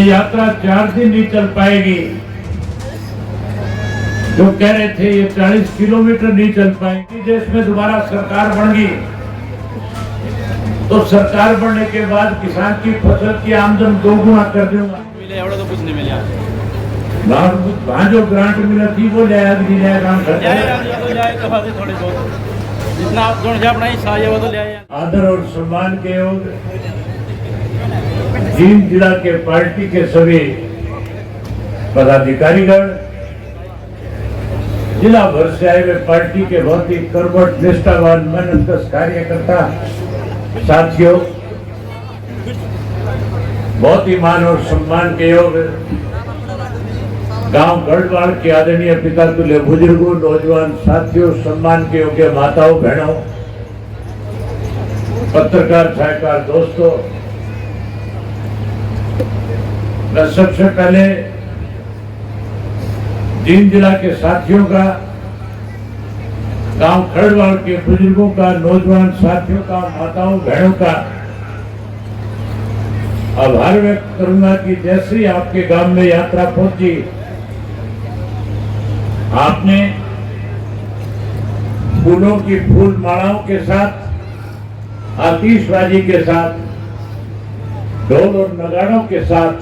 ये यात्रा 4 दिन नहीं चल पाएगी। जो कह रहे थे ये 40 किलोमीटर नहीं चल पाएगी। देश में दोबारा सरकार बन गई तो सरकार बनने के बाद किसान की फसल की आमदन 2 गुना कर दूंगा। तो कुछ नहीं मिला, वहाँ जो ग्रांट मिला थी वो लिया काम करता थोड़े बहुत जितना आप जोड़ अपना हिस्सा है वो तो ले। आदर और सम्मान के योग जींद जिला के पार्टी के सभी पदाधिकारीगण, जिला भर से आए हुए पार्टी के बहुत ही कर्मठ निष्ठावान मेहनतकश कार्यकर्ता साथियों, बहुत ही मान और सम्मान के योग गांव गढ़वाल के आदरणीय पिता तुल्य बुजुर्गों, नौजवान साथियों, सम्मान के योग्य माताओं बहनों, पत्रकार साहकार दोस्तों, मैं सबसे पहले जींद जिला के साथियों का, गांव खड़वाल के बुजुर्गों का, नौजवान साथियों का, माताओं बहनों का आभार व्यक्त करूंगा कि जैसे ही आपके गांव में यात्रा पहुंची आपने फूलों की फूल मालाओं के साथ, आतिशबाजी के साथ, ढोल और नगाड़ों के साथ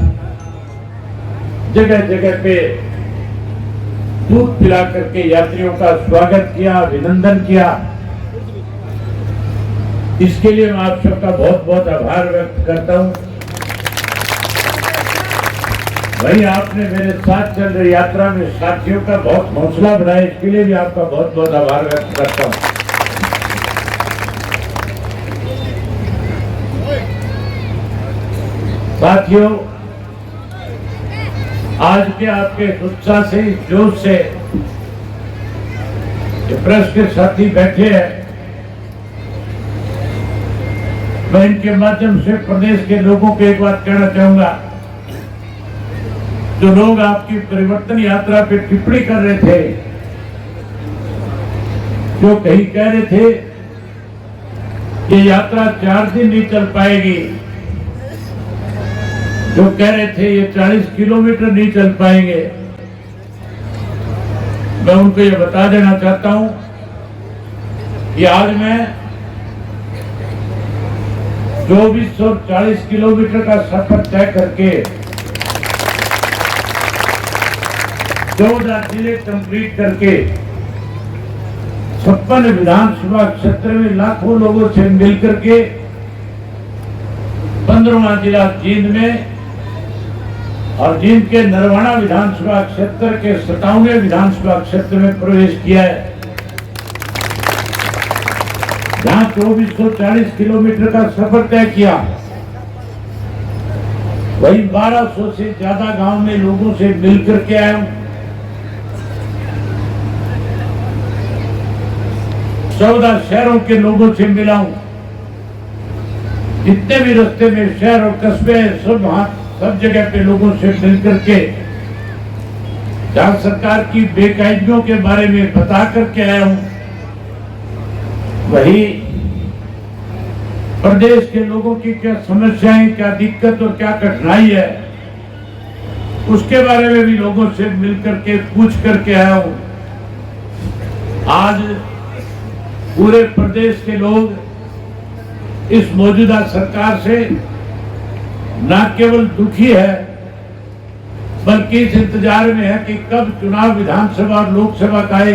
जगह जगह पे दूध पिला करके यात्रियों का स्वागत किया, अभिनंदन किया। इसके लिए मैं आप सबका बहुत बहुत आभार व्यक्त करता हूं। वहीं आपने मेरे साथ चल रही यात्रा में साथियों का बहुत हौसला बनाया, इसके लिए भी आपका बहुत बहुत आभार व्यक्त करता हूं। साथियों, आज के आपके उत्साह से, इस जोश से प्रेस के साथी बैठे हैं, मैं इनके माध्यम से प्रदेश के लोगों को एक बात कहना चाहूंगा। जो लोग आपकी परिवर्तन यात्रा पे टिप्पणी कर रहे थे, जो कहीं कह रहे थे कि यात्रा 4 दिन नहीं चल पाएगी, जो कह रहे थे ये 40 किलोमीटर नहीं चल पाएंगे, मैं उनको ये बता देना चाहता हूं कि आज मैं 2440 किलोमीटर का सफर तय करके 14 जिले कंप्लीट करके 56 विधानसभा क्षेत्र में लाखों लोगों से मिलकर के 15वां जिला जींद में और जींद के नरवाना विधानसभा क्षेत्र के 57वें विधानसभा क्षेत्र में प्रवेश किया है, जहां 2440 किलोमीटर का सफर तय किया। वही 1200 से ज्यादा गांव में लोगों से मिलकर के आया हूं। 14 शहरों के लोगों से मिला हूं। जितने भी रास्ते में शहर और कस्बे सब जगह पे लोगों से मिलकर के जहां सरकार की बेकायदियों के बारे में बता करके आया हूं, वही प्रदेश के लोगों की क्या समस्याएं, क्या दिक्कत और क्या कठिनाई है, उसके बारे में भी लोगों से मिलकर के पूछ करके आया हूं। आज पूरे प्रदेश के लोग इस मौजूदा सरकार से न केवल दुखी है, बल्कि इस इंतजार में है कि कब चुनाव विधानसभा और लोकसभा का आए,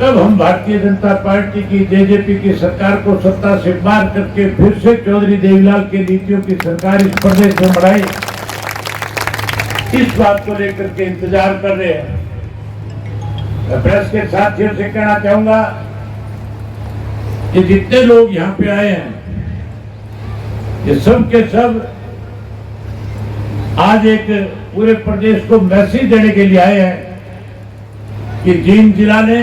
तब हम भारतीय जनता पार्टी की, जेजेपी की सरकार को सत्ता से बाहर करके फिर से चौधरी देवीलाल की नीतियों की सरकार इस प्रदेश में बढ़ाए। इस बात को लेकर के इंतजार कर रहे हैं। मैं प्रेस के साथियों से कहना चाहूंगा कि जितने लोग यहाँ पे आए हैं, ये सब के सब आज एक पूरे प्रदेश को मैसेज देने के लिए आए हैं कि जींद जिला ने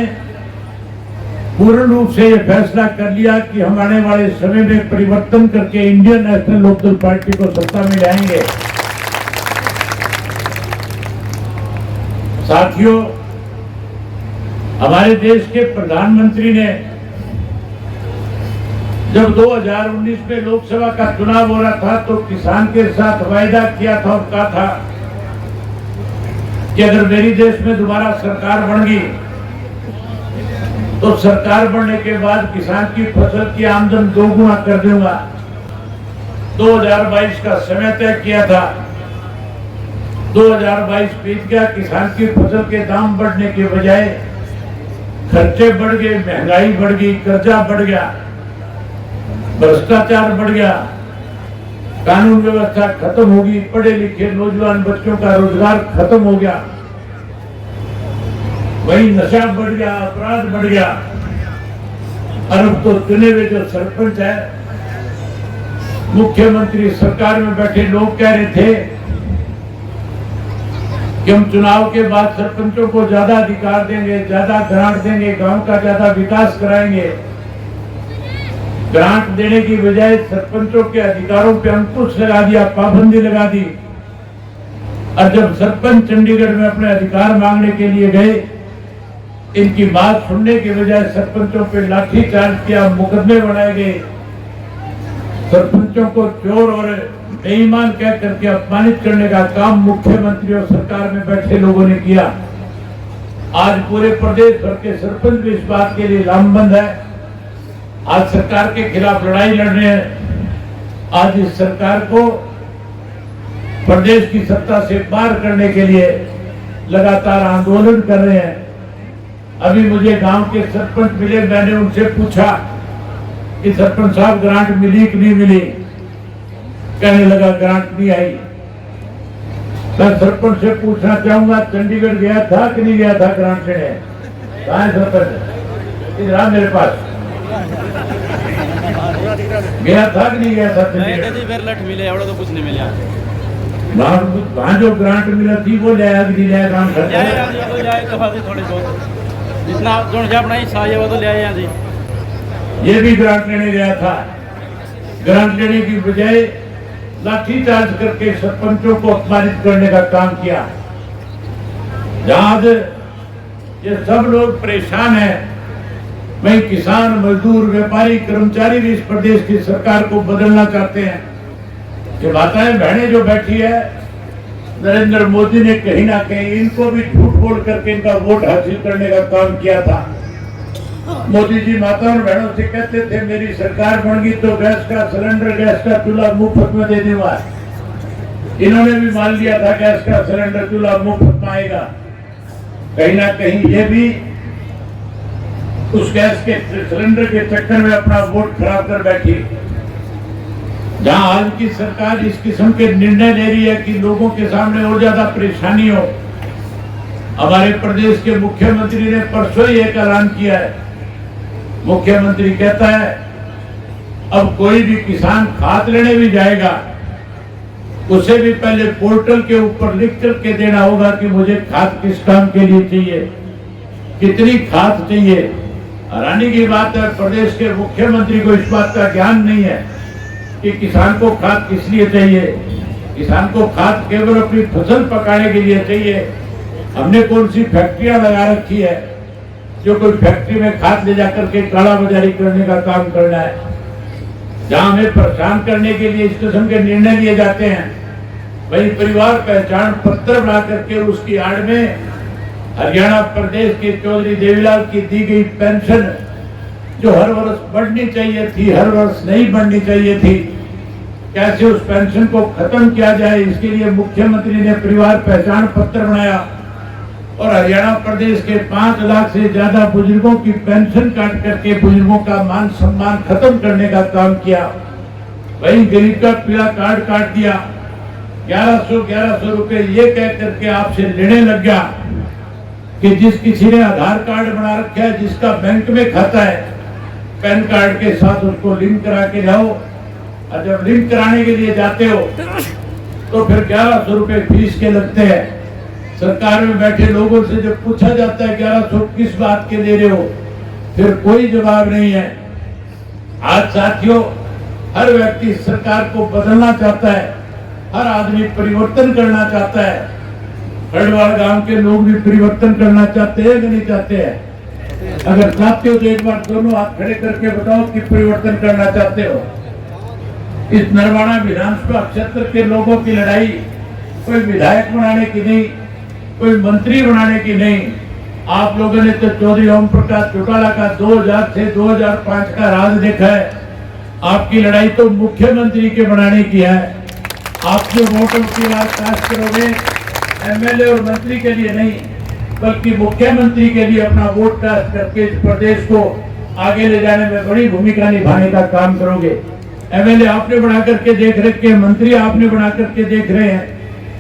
पूर्ण रूप से ये फैसला कर लिया कि हम आने वाले समय में परिवर्तन करके इंडियन नेशनल लोकदल पार्टी को सत्ता में लाएंगे। साथियों, हमारे देश के प्रधानमंत्री ने जब 2019 में लोकसभा का चुनाव हो रहा था तो किसान के साथ वायदा किया था और कहा था कि अगर मेरी देश में दोबारा सरकार बन गई तो सरकार बनने के बाद किसान की फसल की आमदन 2 गुना कर दूंगा। 2022 का समय तय किया था। 2022 बीत गया, किसान की फसल के दाम बढ़ने के बजाय खर्चे बढ़ गए, महंगाई बढ़ गई, कर्जा बढ़ गया, भ्रष्टाचार बढ़ गया, कानून व्यवस्था खत्म होगी, पढ़े लिखे नौजवान बच्चों का रोजगार खत्म हो गया, वही नशा बढ़ गया, अपराध बढ़ गया। और अब तो चुने हुए जो सरपंच है, मुख्यमंत्री सरकार में बैठे लोग कह रहे थे कि हम चुनाव के बाद सरपंचों को ज्यादा अधिकार देंगे, ज्यादा ग्रांट देंगे, गांव का ज्यादा विकास कराएंगे। ग्रांट देने की बजाय सरपंचों के अधिकारों पे अंकुश लगा दिया, पाबंदी लगा दी। और जब सरपंच चंडीगढ़ में अपने अधिकार मांगने के लिए गए, इनकी बात सुनने के बजाय सरपंचों पे लाठीचार्ज किया, मुकदमे बनाए गए, सरपंचों को चोर और बेईमान कह करके अपमानित करने का काम मुख्यमंत्री और सरकार में बैठे लोगों ने किया। आज पूरे प्रदेश भर के सरपंच भी इस बात के लिए लामबंद है। आज सरकार के खिलाफ लड़ाई लड़ रहे हैं। आज इस सरकार को प्रदेश की सत्ता से पार करने के लिए लगातार आंदोलन कर रहे हैं। अभी मुझे गांव के सरपंच मिले, मैंने उनसे पूछा कि सरपंच साहब ग्रांट मिली कि नहीं मिली। कहने लगा ग्रांट नहीं आई। मैं सरपंच से पूछना चाहूंगा, चंडीगढ़ गया था कि नहीं गया था ग्रांट लेने? कहाँ है सरपंच? इधर मेरे पास गया था कि नहीं गया था? मिले तो कुछ नहीं मिला। वहाँ जो ग्रांट मिला थी वो ले आया कि नहीं ले आया? काम करता थोड़े बहुत जितना जो अपना हिस्सा है वो तो ले आए हैं जी। ये भी ग्रांट लेने गया था। ग्रांट लेने की बजाय लाठीचार्ज करके सरपंचों को अपमानित करने का काम किया। जहां ये सब लोग परेशान हैं, वही किसान, मजदूर, व्यापारी, कर्मचारी भी इस प्रदेश की सरकार को बदलना चाहते हैं। ये माताएं बहनें जो बैठी है, नरेंद्र मोदी ने कहीं ना कहीं इनको भी झूठ बोल करके इनका वोट हासिल करने का काम किया था। मोदी जी माताओं और बहनों से कहते थे मेरी सरकार बन गई तो गैस का सिलेंडर, गैस का चूल्हा मुफ्त में दे दूंगा। इन्होंने भी मान लिया था गैस का सिलेंडर, चूल्हा मुफ्त में आएगा। कहीं ना कहीं ये भी उस गैस के सिलेंडर के चक्कर में अपना वोट खराब कर बैठी। जहां आज की सरकार इस किस्म के निर्णय ले रही है कि लोगों के सामने और ज्यादा परेशानी हो। हमारे प्रदेश के मुख्यमंत्री ने परसों ही एक ऐलान किया है। मुख्यमंत्री कहता है अब कोई भी किसान खाद लेने भी जाएगा, उसे भी पहले पोर्टल के ऊपर लिख करके देना होगा कि मुझे खाद किस काम के लिए चाहिए, कितनी खाद चाहिए। हैरानी की बात है, प्रदेश के मुख्यमंत्री को इस बात का ज्ञान नहीं है कि किसान को खाद किस लिए चाहिए। किसान को खाद केवल अपनी फसल पकाने के लिए चाहिए। हमने कौन सी फैक्ट्रियां लगा रखी है जो कोई फैक्ट्री में खाद ले जाकर के काला बाजारी करने का काम करना है। जहां हमें परेशान करने के लिए इस किस्म के निर्णय लिए जाते हैं, वही परिवार पहचान पत्र बना करके उसकी आड़ में हरियाणा प्रदेश के चौधरी देवीलाल की दी गई पेंशन जो हर वर्ष बढ़नी चाहिए थी, हर वर्ष नहीं बढ़नी चाहिए थी, कैसे उस पेंशन को खत्म किया जाए, इसके लिए मुख्यमंत्री ने परिवार पहचान पत्र बनाया और हरियाणा प्रदेश के 5 लाख से ज्यादा बुजुर्गों की पेंशन काट करके बुजुर्गों का मान सम्मान खत्म करने का काम किया। वही गरीब का पीला कार्ड काट दिया। 1100 रुपए ये कह करके आपसे लेने लग गया कि जिस किसी ने आधार कार्ड बना रखा है, जिसका बैंक में खाता है, पैन कार्ड के साथ उसको लिंक करा के जाओ। और जब लिंक कराने के लिए जाते हो तो फिर 1100 रुपए फीस के लगते हैं। सरकार में बैठे लोगों से जब पूछा जाता है 1100 किस बात के दे रहे हो, फिर कोई जवाब नहीं है। आज साथियों, हर व्यक्ति सरकार को बदलना चाहता है, हर आदमी परिवर्तन करना चाहता है। हरिद्वार गांव के लोग भी परिवर्तन करना चाहते हैं कि नहीं चाहते हैं? अगर चाहते हो तो एक बार दोनों हाथ खड़े करके बताओ कि परिवर्तन करना चाहते हो। इस नरवाना विधानसभा क्षेत्र के लोगों की लड़ाई कोई विधायक बनाने की नहीं, कोई मंत्री बनाने की नहीं। आप लोगों ने तो चौधरी ओम प्रकाश चौटाला का 2000 से 2005 का राज देखा है। आपकी लड़ाई तो मुख्यमंत्री के बनाने की है। आप जो वोटों की बात कास्ट करोगे एमएलए और मंत्री के लिए नहीं, बल्कि मुख्यमंत्री के लिए अपना वोट कास्ट करके इस प्रदेश को आगे ले जाने में बड़ी भूमिका निभाने का काम करोगे। एमएलए आपने बना करके देख रखे हैं, मंत्री आपने बना करके देख रहे हैं।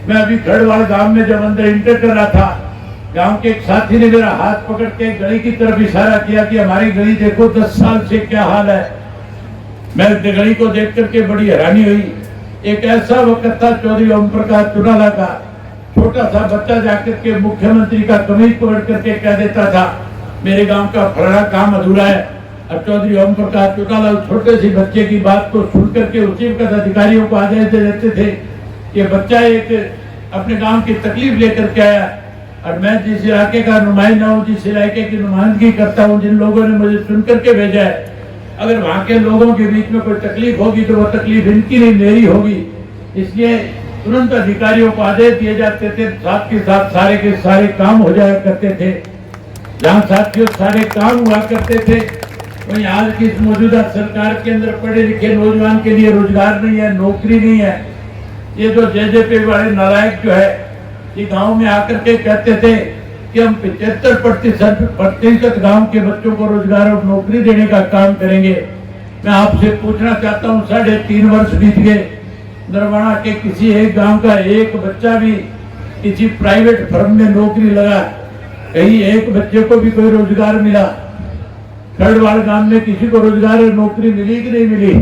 मैं अभी खड़वाल गांव में जब अंदर इंटर कर रहा था, गांव के एक साथी ने मेरा हाथ पकड़ के गली की तरफ इशारा किया कि हमारी गली देखो 10 साल से क्या हाल है। मैं गली को देख करके बड़ी हैरानी हुई। एक ऐसा वक्त था चौधरी ओम प्रकाश चौटाला का, छोटा सा बच्चा जाकर के मुख्यमंत्री का कमीज पकड़ करके कह देता था मेरे गांव का फलाना काम अधूरा है। और चौधरी ओम प्रकाश चौटाला उस छोटे सी बच्चे की बात को सुन करके उसी वक्त अधिकारियों को आदेश दे देते थे कि बच्चा एक अपने गांव की तकलीफ लेकर के आया और मैं जिस इलाके का नुमाइंदा हूँ, जिस इलाके की नुमाइंदगी करता हूँ, जिन लोगों ने मुझे चुन करके भेजा है, अगर वहां के लोगों के बीच में कोई तकलीफ होगी तो वो तकलीफ इनकी नहीं मेरी होगी। इसलिए तुरंत अधिकारियों को आदेश दिए जाते थे, साथ के साथ सारे के सारे काम हो जाया करते थे। जहाँ साथियों सारे काम हुआ करते थे, वहीं आज की इस मौजूदा सरकार के अंदर पढ़े लिखे नौजवान के लिए रोजगार नहीं है, नौकरी नहीं है। ये जो जेजेपी वाले नालायक जो है, ये गांव में आकर के कहते थे कि हम 75% गांव के बच्चों को रोजगार और नौकरी देने का काम करेंगे। मैं आपसे पूछना चाहता हूँ, 3.5 वर्ष बीत गए, नरवाना के किसी एक गांव का एक बच्चा भी किसी प्राइवेट फर्म में नौकरी लगा? कहीं एक बच्चे को भी कोई रोजगार मिला? खड़वाल गांव में किसी को रोजगार और नौकरी मिली कि नहीं मिली?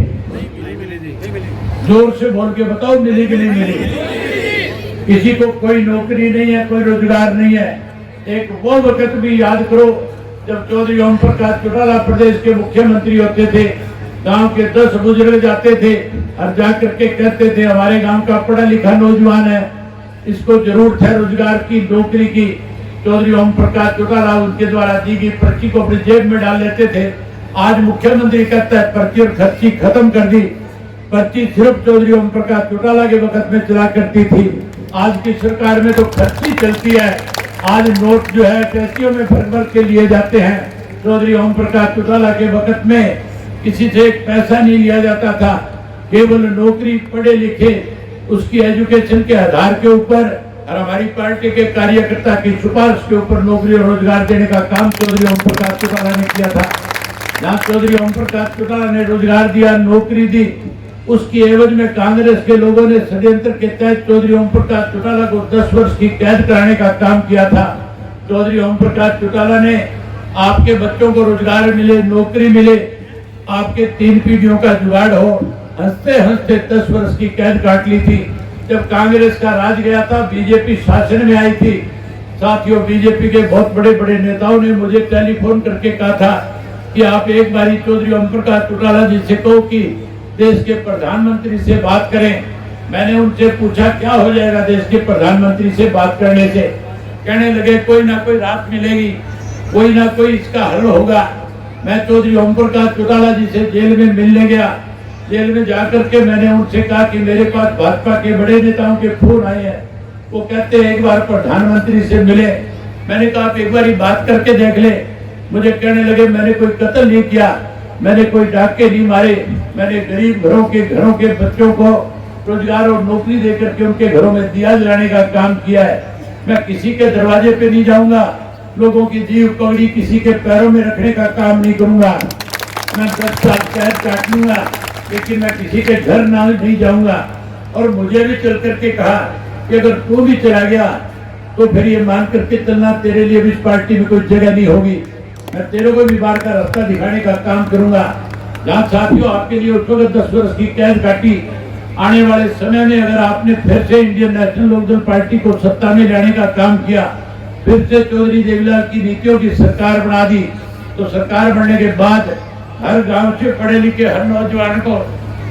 जोर से बोल के बताओ, मिली कि नहीं मिली? किसी को कोई नौकरी नहीं है, कोई रोजगार नहीं है। एक वो वक्त भी याद करो जब चौधरी ओम प्रकाश चौटाला प्रदेश के मुख्यमंत्री होते थे, गांव के 10 बुजुर्ग जाते थे और जाकर के कहते थे हमारे गांव का पढ़ा लिखा नौजवान है, इसको जरूरत है रोजगार की, नौकरी की। चौधरी ओम प्रकाश चौटाला उनके द्वारा दी गई पर्ची को अपनी जेब में डाल लेते थे। आज मुख्यमंत्री कहता है पर्ची और खर्ची खत्म कर दी। पर्ची सिर्फ चौधरी ओम प्रकाश चौटाला के वक्त में चला करती थी, आज की सरकार में तो खर्ची चलती है। आज नोट जो है टैक्सियों में भर भर के लिए जाते हैं। चौधरी ओम प्रकाश चौटाला के वक्त में किसी से एक पैसा नहीं लिया जाता था, केवल नौकरी, पढ़े लिखे, उसकी एजुकेशन के आधार के ऊपर और हमारी पार्टी के कार्यकर्ता की सिफारिश के ऊपर नौकरी और रोजगार देने का काम चौधरी ओम प्रकाश चौटाला ने किया था। जहाँ चौधरी ओम प्रकाश चौटाला ने रोजगार दिया, नौकरी दी, उसकी एवज में कांग्रेस के लोगों ने षड्यंत्र के तहत चौधरी ओम प्रकाश चौटाला को 10 वर्ष की कैद कराने का काम किया था। चौधरी ओम प्रकाश चौटाला ने आपके बच्चों को रोजगार मिले, नौकरी मिले, आपके 3 पीढ़ियों का जुगाड़ हो, हंसते हंसते 10 वर्ष की कैद काट ली थी। जब कांग्रेस का राज गया था, बीजेपी शासन में आई थी, साथियों बीजेपी के बहुत बड़े बड़े नेताओं ने मुझे टेलीफोन करके कहा था कि आप एक बारी चौधरी ओम प्रकाश चौटाला जी से कहो कि देश के प्रधानमंत्री से बात करें। मैंने उनसे पूछा क्या हो जाएगा देश के प्रधानमंत्री से बात करने से? कहने लगे कोई ना कोई राहत मिलेगी, कोई ना कोई इसका हल होगा। मैं चौधरी ओम प्रकाश चौटाला जी से जेल में मिलने गया। जेल में जाकर के मैंने उनसे कहा कि मेरे पास भाजपा के बड़े नेताओं के फोन आए हैं, वो कहते हैं एक बार प्रधानमंत्री से मिले। मैंने कहा आप एक बार बात करके देख ले। मुझे कहने लगे मैंने कोई कत्ल नहीं किया, मैंने कोई डाके नहीं मारे, मैंने गरीब घरों के बच्चों को रोजगार और नौकरी देकर के उनके घरों में दिया जलाने का काम किया है। मैं किसी के दरवाजे पे नहीं जाऊंगा, लोगों की जीव पगड़ी किसी के पैरों में रखने का काम नहीं करूंगा। मैं 10 साल कैद काट लूंगा, लेकिन मैं किसी के घर नहीं जाऊंगा। और मुझे भी चल करके कहा कि अगर तू भी चला गया तो फिर ये मान करके चलना तेरे लिए भी इस पार्टी में कोई जगह नहीं होगी। मैं तेरे को भी बाहर का रास्ता दिखाने का काम करूंगा। जहाँ साथियों आपके लिए उस वक्त 10 वर्ष की कैद काटी, आने वाले समय में अगर आपने फिर से इंडियन नेशनल लोकदल पार्टी को सत्ता में लाने का काम किया, फिर से चौधरी देवीलाल की नीतियों की सरकार बना दी, तो सरकार बनने के बाद हर गांव से पढ़े लिखे हर नौजवान को,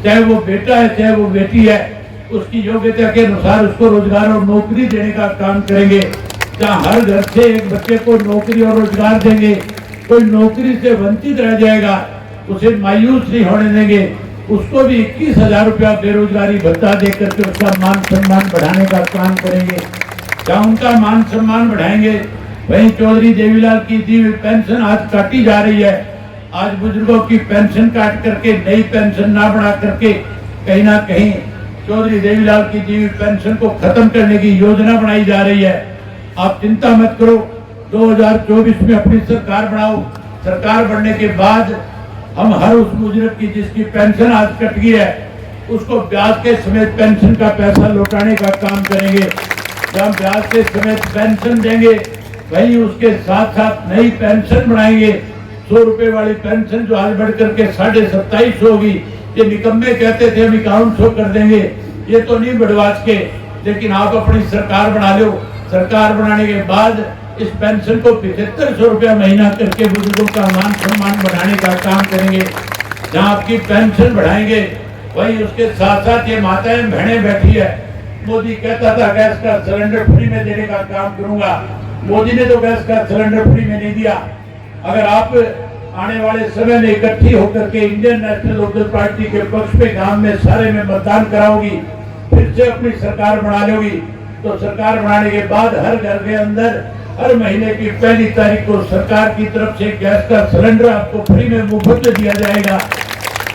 चाहे वो बेटा है चाहे वो बेटी है, उसकी योग्यता के अनुसार उसको रोजगार और नौकरी देने का काम करेंगे। जहाँ हर घर से एक बच्चे को नौकरी और रोजगार देंगे, कोई नौकरी से वंचित रह जाएगा उसे मायूस नहीं होने देंगे। उसको भी 21,000 रुपया बेरोजगारी भत्ता देकर के उसका मान सम्मान बढ़ाने का काम करेंगे। क्या उनका मान सम्मान बढ़ाएंगे। वहीं चौधरी देवीलाल की दी हुई पेंशन आज काटी जा रही है। आज बुजुर्गों की पेंशन काट करके नई पेंशन ना बढ़ा करके कहीं ना कहीं चौधरी देवीलाल की दी हुई पेंशन को खत्म करने की योजना बनाई जा रही है। आप चिंता मत करो, 2024 में अपनी सरकार बनाओ। सरकार बनने के बाद हम हर उस बुजुर्ग की जिसकी पेंशन आज कट गई है उसको ब्याज के समेत पेंशन का पैसा लौटाने का काम करेंगे। जब ब्याज के समेत पेंशन देंगे वहीं उसके साथ साथ नई पेंशन बनाएंगे। 100 रुपए वाली पेंशन जो आज बढ़ करके 2750 होगी। ये निकम्मे कहते थे हम 5100 कर देंगे, ये तो नहीं बढ़वा सके, लेकिन आप अपनी सरकार बना लो। सरकार बनाने के बाद इस पेंशन को 7500 रुपया महीना करके बुजुर्गों का मान सम्मान बढ़ाने का काम करेंगे। जहाँ आपकी पेंशन बढ़ाएंगे वहीं उसके साथ साथ ये माताएं बहनें बैठी है। मोदी कहता था गैस का सिलेंडर फ्री में देने का काम करूंगा। मोदी ने तो गैस का सिलेंडर फ्री में नहीं दिया। अगर आप आने वाले समय में इकट्ठी होकर के इंडियन नेशनल लोकदल पार्टी के पक्ष पे गांव में सारे में मतदान कराओगी, फिर से अपनी सरकार बना लोगी, तो सरकार बनाने के बाद हर घर के अंदर हर महीने की 1 तारीख को सरकार की तरफ से गैस का सिलेंडर आपको फ्री में मुफ्त में दिया जाएगा।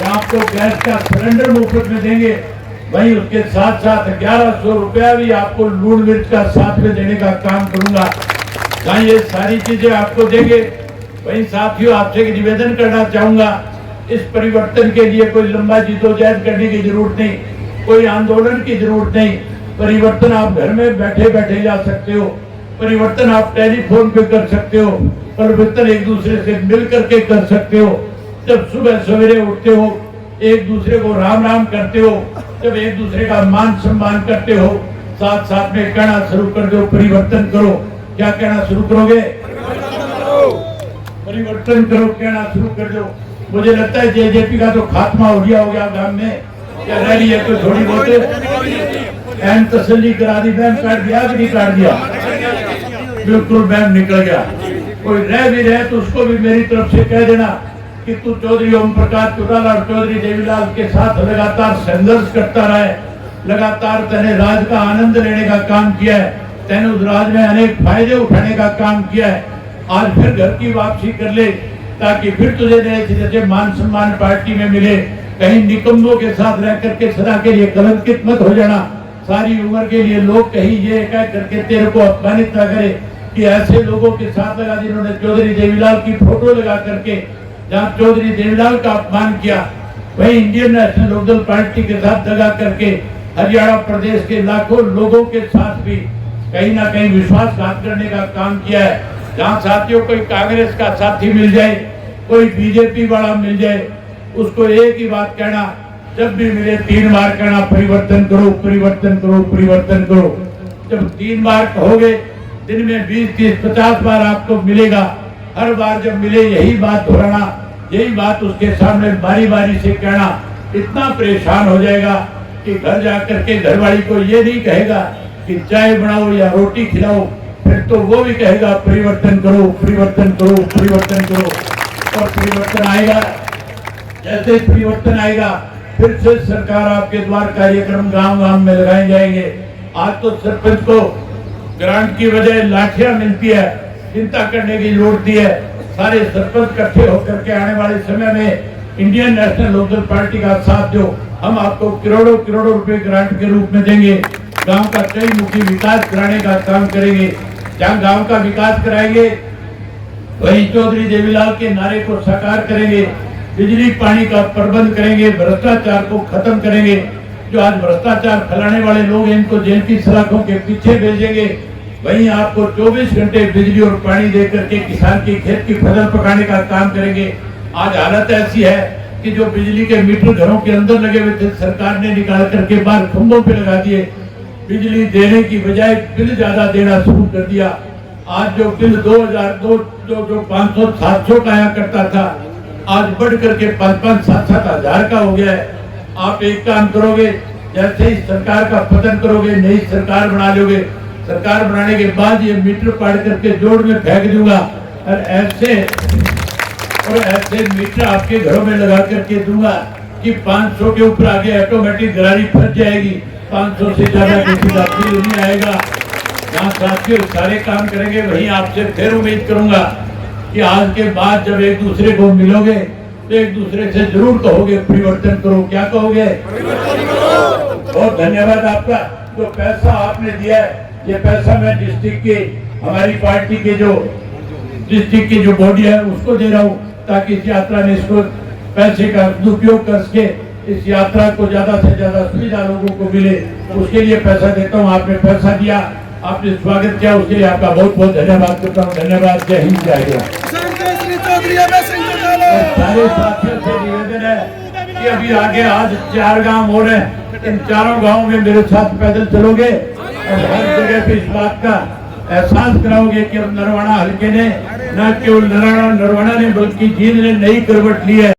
आपको गैस का सिलेंडर मुफ्त में देंगे, वहीं उसके साथ साथ 1100 रुपया भी आपको लूण मिर्च का साथ में देने का काम करूंगा। जहाँ ये सारी चीजें आपको देंगे, वहीं साथियों आपसे एक निवेदन करना चाहूंगा, इस परिवर्तन के लिए कोई लंबा जीतोजहद करने की जरूरत नहीं, कोई आंदोलन की जरूरत नहीं। परिवर्तन आप घर में बैठे बैठे जा सकते हो, परिवर्तन आप टेलीफोन पे कर सकते हो, परिवर्तन एक दूसरे से मिल करके कर सकते हो। जब सुबह सवेरे उठते हो एक दूसरे को राम राम करते हो, जब एक दूसरे का मान सम्मान करते हो, साथ साथ में कहना शुरू कर दो परिवर्तन करो। क्या कहना शुरू करोगे? परिवर्तन करो, कहना शुरू कर दो। मुझे लगता है जेजेपी का तो खात्मा हो गया गांव में, क्या रह रही है कोई थोड़ी बहुत एन तसल्ली करा दी। बैम काट दिया कि नहीं काट दिया? बिल्कुल बैम निकल गया। कोई रह भी रहे तो उसको भी मेरी तरफ से कह देना कि तू चौधरी ओम प्रकाश चौटाला और चौधरी देवीलाल के साथ लगातार संघर्ष करता रहे, लगातार तेने राज का आनंद लेने का काम किया है, तेने उस राज में अनेक फायदे उठाने का काम किया है। आज फिर घर की वापसी कर ले ताकि फिर तुझे जैसे मान सम्मान पार्टी में मिले। कहीं निकम्मों के साथ रह करके सदा के लिए कलंकित मत हो जाना। सारी उम्र के लिए लोग कहीं ये कह करके तेरे को अपमानित न करे कि ऐसे लोगों के साथ लगा जिन्होंने चौधरी देवीलाल की फोटो लगा करके जहाँ चौधरी देवीलाल का अपमान किया, वही इंडियन नेशनल लोकदल पार्टी के साथ लगा करके हरियाणा प्रदेश के लाखों लोगों के साथ भी कहीं ना कहीं विश्वासघात करने का काम किया है। जहाँ साथियों कोई कांग्रेस का साथी मिल जाए, कोई बीजेपी वाला मिल जाए, उसको एक ही बात कहना, जब भी मिले 3 बार कहना परिवर्तन करो परिवर्तन करो परिवर्तन करो। जब 3 बार कहोगे, दिन में 20, 30, 50 बार आपको मिलेगा। हर बार जब मिले यही बात दोहराना, यही बात उसके सामने बारी बारी से कहना। इतना परेशान हो जाएगा कि घर जाकर के घरवाली को ये नहीं कहेगा कि चाय बनाओ या रोटी खिलाओ, फिर तो वो भी कहेगा परिवर्तन करो परिवर्तन करो परिवर्तन करो। और परिवर्तन आएगा, जैसे परिवर्तन आएगा फिर से सरकार आपके द्वार कार्यक्रम गांव गांव में लगाए जाएंगे। आज तो सरपंच को ग्रांट की बजाय लाठियां मिलती है, चिंता करने की जरूरत नहीं है। सारे सरपंच इकट्ठे होकर के आने वाले समय में इंडियन नेशनल लोकदल पार्टी का साथ दो, हम आपको करोड़ों करोड़ों रुपए ग्रांट के रूप में देंगे। गांव का कई मुखी विकास कराने का काम करेंगे। जहाँ गांव का विकास कराएंगे वही चौधरी देवीलाल के नारे को साकार करेंगे। बिजली पानी का प्रबंध करेंगे, भ्रष्टाचार को खत्म करेंगे। जो आज भ्रष्टाचार फैलाने वाले लोग हैं इनको जेल की सलाखों के पीछे भेजेंगे। वहीं आपको 24 घंटे बिजली और पानी देकर के किसान की खेत की फसल पकाने का काम करेंगे। आज हालत ऐसी है कि जो बिजली के मीटर घरों के अंदर लगे हुए थे, सरकार ने निकाल करके बाहर खंभों पे लगा दिए। बिजली देने की बजाय बिल ज्यादा देना शुरू कर दिया। आज जो बिल 2002 जो 500 700 का आया करता था, आज बढ़ करके 5-5, 7-7 हजार का हो गया है। आप एक काम करोगे, जैसे ही सरकार का पतन करोगे नई सरकार बना लोगे। सरकार बनाने के बाद ये मीटर पाड़ करके जोड़ में फेंक दूंगा और ऐसे और ऐसे मीटर आपके घरों में लगा करके दूंगा कि 500 के ऊपर आगे ऑटोमेटिक गरारी फंस जाएगी, 500 से ज्यादा किसी का बिल नहीं आएगा। जहाँ साथियों सारे काम करेंगे वहीं आपसे फिर उम्मीद करूंगा कि आज के बाद जब एक दूसरे को मिलोगे तो एक दूसरे से जरूर कहोगे परिवर्तन करो। क्या कहोगे? बहुत धन्यवाद आपका। जो पैसा आपने दिया है, ये पैसा मैं डिस्ट्रिक्ट के हमारी पार्टी के जो डिस्ट्रिक्ट की जो बॉडी है उसको दे रहा हूँ, ताकि इस यात्रा में इसको पैसे का दुरुपयोग कर सके, इस यात्रा को ज्यादा से ज्यादा सुविधा लोगों को मिले, उसके लिए पैसा देता हूँ। आपने पैसा दिया, आपने स्वागत किया, उसके लिए आपका बहुत बहुत धन्यवाद करता हूँ। धन्यवाद। जय हिंद, जय हिंद। सारे साथियों से निवेदन है कि अभी आगे आज 4 गांव हो रहे हैं, इन चारों गांवों में मेरे साथ पैदल चलोगे और हर जगह पे इस बात का एहसास कराओगे कि अब नरवाना हल्के ने न केवल नरवाना ने बल्कि जींद ने नई करवट ली है।